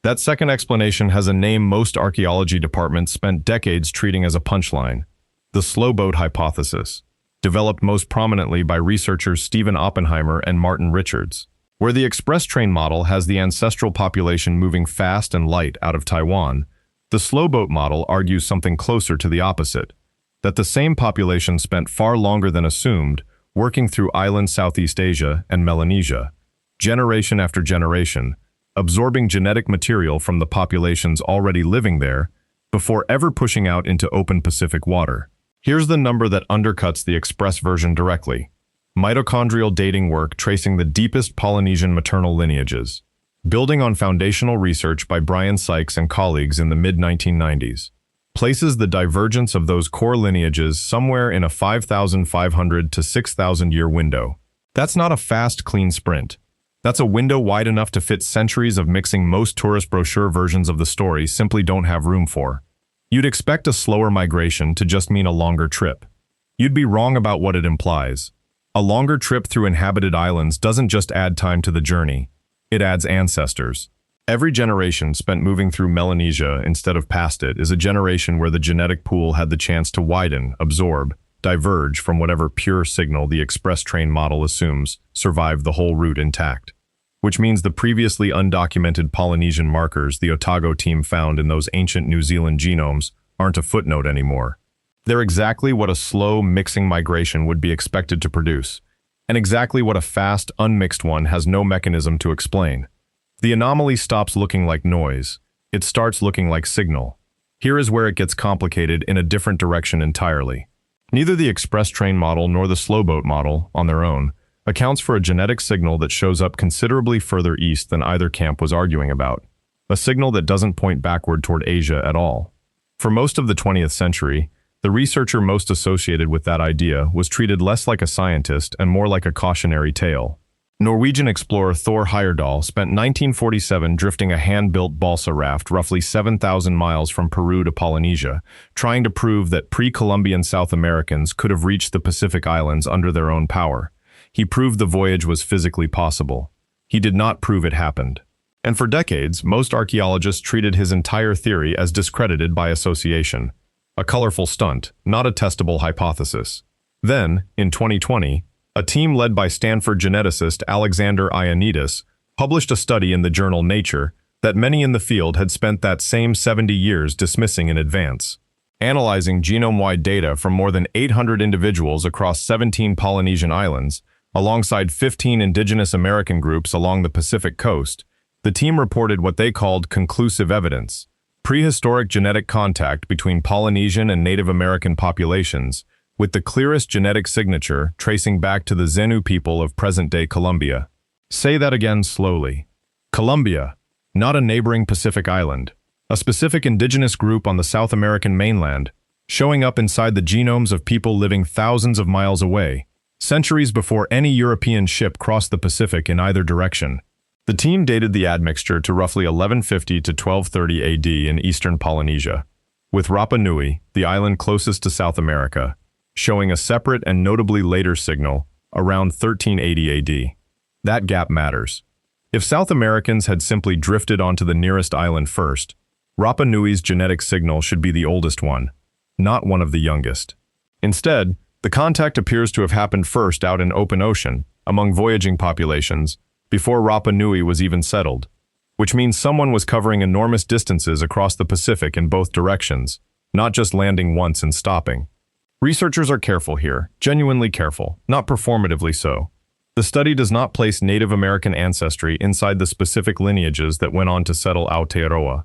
That second explanation has a name most archaeology departments spent decades treating as a punchline: the slow boat hypothesis, developed most prominently by researchers Stephen Oppenheimer and Martin Richards. Where the express train model has the ancestral population moving fast and light out of Taiwan, the slow boat model argues something closer to the opposite, that the same population spent far longer than assumed working through island Southeast Asia and Melanesia, generation after generation, absorbing genetic material from the populations already living there before ever pushing out into open Pacific water. Here's the number that undercuts the express version directly: mitochondrial dating work tracing the deepest Polynesian maternal lineages, building on foundational research by Brian Sykes and colleagues in the mid-1990s, places the divergence of those core lineages somewhere in a 5,500 to 6,000 year window. That's not a fast, clean sprint. That's a window wide enough to fit centuries of mixing most tourist brochure versions of the story simply don't have room for. You'd expect a slower migration to just mean a longer trip. You'd be wrong about what it implies. A longer trip through inhabited islands doesn't just add time to the journey, it adds ancestors. Every generation spent moving through Melanesia instead of past it is a generation where the genetic pool had the chance to widen, absorb, diverge from whatever pure signal the express train model assumes survived the whole route intact. Which means the previously undocumented Polynesian markers the Otago team found in those ancient New Zealand genomes aren't a footnote anymore. They're exactly what a slow, mixing migration would be expected to produce, and exactly what a fast, unmixed one has no mechanism to explain. The anomaly stops looking like noise. It starts looking like signal. Here is where it gets complicated in a different direction entirely. Neither the express train model nor the slow boat model, on their own, accounts for a genetic signal that shows up considerably further east than either camp was arguing about. A signal that doesn't point backward toward Asia at all. For most of the 20th century, the researcher most associated with that idea was treated less like a scientist and more like a cautionary tale. Norwegian explorer Thor Heyerdahl spent 1947 drifting a hand-built balsa raft roughly 7,000 miles from Peru to Polynesia, trying to prove that pre-Colombian South Americans could have reached the Pacific Islands under their own power. He proved the voyage was physically possible. He did not prove it happened. And for decades, most archaeologists treated his entire theory as discredited by association. A colorful stunt, not a testable hypothesis. Then, in 2020, a team led by Stanford geneticist Alexander Ioannidis published a study in the journal Nature that many in the field had spent that same 70 years dismissing in advance. Analyzing genome-wide data from more than 800 individuals across 17 Polynesian islands, alongside 15 indigenous American groups along the Pacific coast, the team reported what they called conclusive evidence: prehistoric genetic contact between Polynesian and Native American populations, with the clearest genetic signature tracing back to the Zenú people of present-day Colombia. Say that again slowly. Colombia, not a neighboring Pacific island, a specific indigenous group on the South American mainland, showing up inside the genomes of people living thousands of miles away, centuries before any European ship crossed the Pacific in either direction. The team dated the admixture to roughly 1150 to 1230 AD in eastern Polynesia, with Rapa Nui, the island closest to South America, showing a separate and notably later signal around 1380 AD. That gap matters. If South Americans had simply drifted onto the nearest island first, Rapa Nui's genetic signal should be the oldest one, not one of the youngest. Instead, the contact appears to have happened first out in open ocean, among voyaging populations, before Rapa Nui was even settled, which means someone was covering enormous distances across the Pacific in both directions, not just landing once and stopping. Researchers are careful here, genuinely careful, not performatively so. The study does not place Native American ancestry inside the specific lineages that went on to settle Aotearoa.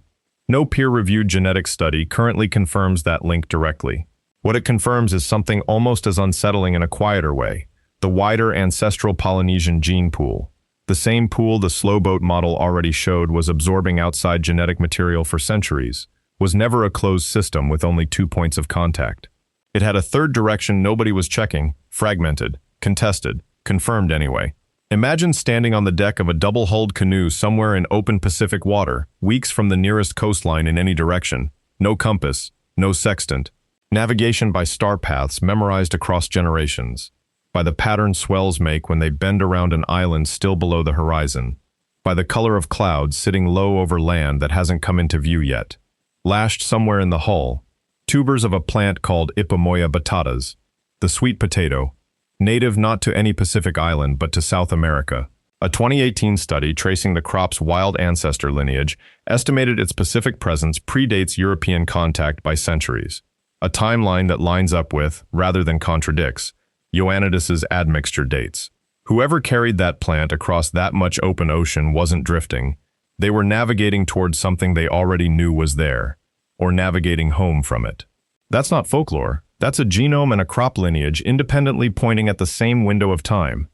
No peer-reviewed genetic study currently confirms that link directly. What it confirms is something almost as unsettling in a quieter way: the wider ancestral Polynesian gene pool. The same pool the slow boat model already showed was absorbing outside genetic material for centuries, was never a closed system with only 2 points of contact. It had a third direction nobody was checking, fragmented, contested, confirmed anyway. Imagine standing on the deck of a double-hulled canoe somewhere in open Pacific water, weeks from the nearest coastline in any direction. No compass, no sextant. Navigation by star paths memorized across generations, by the pattern swells make when they bend around an island still below the horizon. by the color of clouds sitting low over land that hasn't come into view yet. Lashed somewhere in the hull, tubers of a plant called Ipomoea batatas, the sweet potato, native not to any Pacific island but to South America. A 2018 study tracing the crop's wild ancestor lineage estimated its Pacific presence predates European contact by centuries, a timeline that lines up with, rather than contradicts, Ioannidis's admixture dates. Whoever carried that plant across that much open ocean wasn't drifting. They were navigating towards something they already knew was there, or navigating home from it. That's not folklore. That's a genome and a crop lineage independently pointing at the same window of time.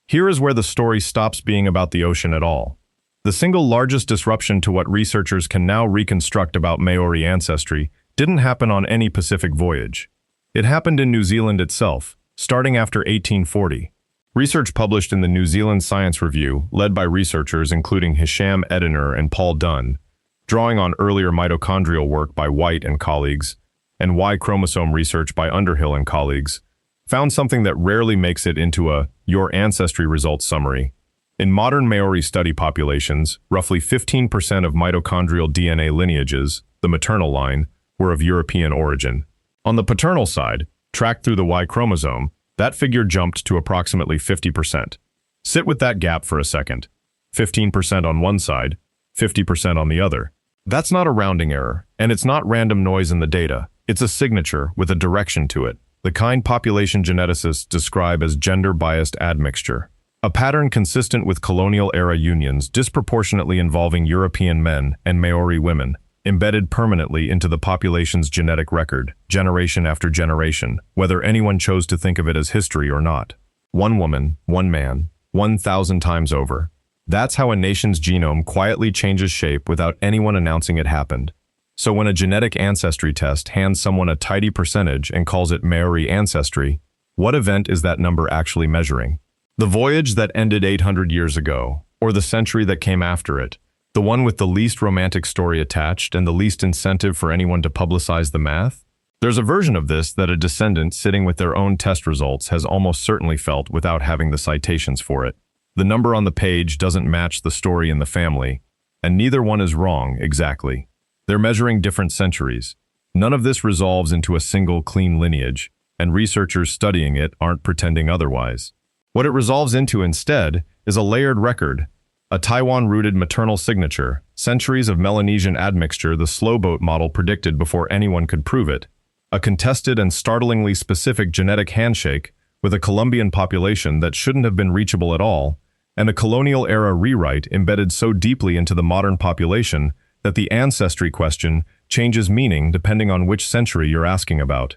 Here is where the story stops being about the ocean at all. The single largest disruption to what researchers can now reconstruct about Maori ancestry didn't happen on any Pacific voyage. It happened in New Zealand itself, starting after 1840. Research published in the New Zealand Science Review, led by researchers including Hisham Ediner and Paul Dunn, drawing on earlier mitochondrial work by White and colleagues, and Y chromosome research by Underhill and colleagues, found something that rarely makes it into a Your Ancestry Results summary. In modern Maori study populations, roughly 15% of mitochondrial DNA lineages, the maternal line, were of European origin. On the paternal side, tracked through the Y chromosome, that figure jumped to approximately 50%. Sit with that gap for a second. 15% on one side, 50% on the other. That's not a rounding error, and it's not random noise in the data. It's a signature with a direction to it, the kind population geneticists describe as gender-biased admixture. A pattern consistent with colonial-era unions disproportionately involving European men and Maori women, embedded permanently into the population's genetic record, generation after generation, whether anyone chose to think of it as history or not. One woman, one man, 1,000 times over. That's how a nation's genome quietly changes shape without anyone announcing it happened. So when a genetic ancestry test hands someone a tidy percentage and calls it Maori ancestry, what event is that number actually measuring? The voyage that ended 800 years ago, or the century that came after it, the one with the least romantic story attached and the least incentive for anyone to publicize the math? There's a version of this that a descendant sitting with their own test results has almost certainly felt without having the citations for it. The number on the page doesn't match the story in the family, and neither one is wrong exactly. They're measuring different centuries. None of this resolves into a single clean lineage, and researchers studying it aren't pretending otherwise. What it resolves into instead is a layered record, a Taiwan-rooted maternal signature, centuries of Melanesian admixture the slowboat model predicted before anyone could prove it, a contested and startlingly specific genetic handshake with a Colombian population that shouldn't have been reachable at all, and a colonial-era rewrite embedded so deeply into the modern population that the ancestry question changes meaning depending on which century you're asking about.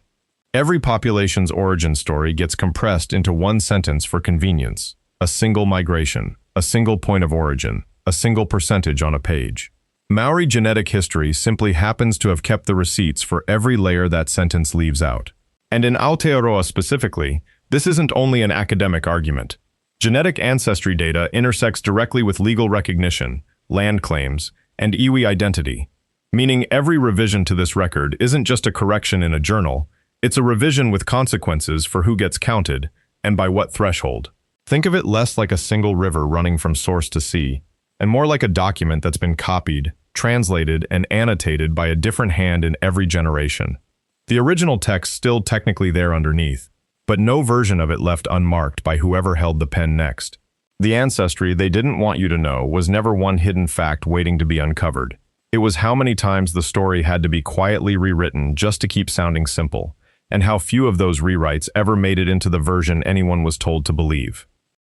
Every population's origin story gets compressed into one sentence for convenience: a single migration, a single point of origin, a single percentage on a page. Maori genetic history simply happens to have kept the receipts for every layer that sentence leaves out. And in Aotearoa specifically, this isn't only an academic argument. Genetic ancestry data intersects directly with legal recognition, land claims, and iwi identity, meaning every revision to this record isn't just a correction in a journal, it's a revision with consequences for who gets counted, and by what threshold. Think of it less like a single river running from source to sea, and more like a document that's been copied, translated, and annotated by a different hand in every generation. The original text still technically there underneath, but no version of it left unmarked by whoever held the pen next. The ancestry they didn't want you to know was never one hidden fact waiting to be uncovered. It was how many times the story had to be quietly rewritten just to keep sounding simple, and how few of those rewrites ever made it into the version anyone was told to believe.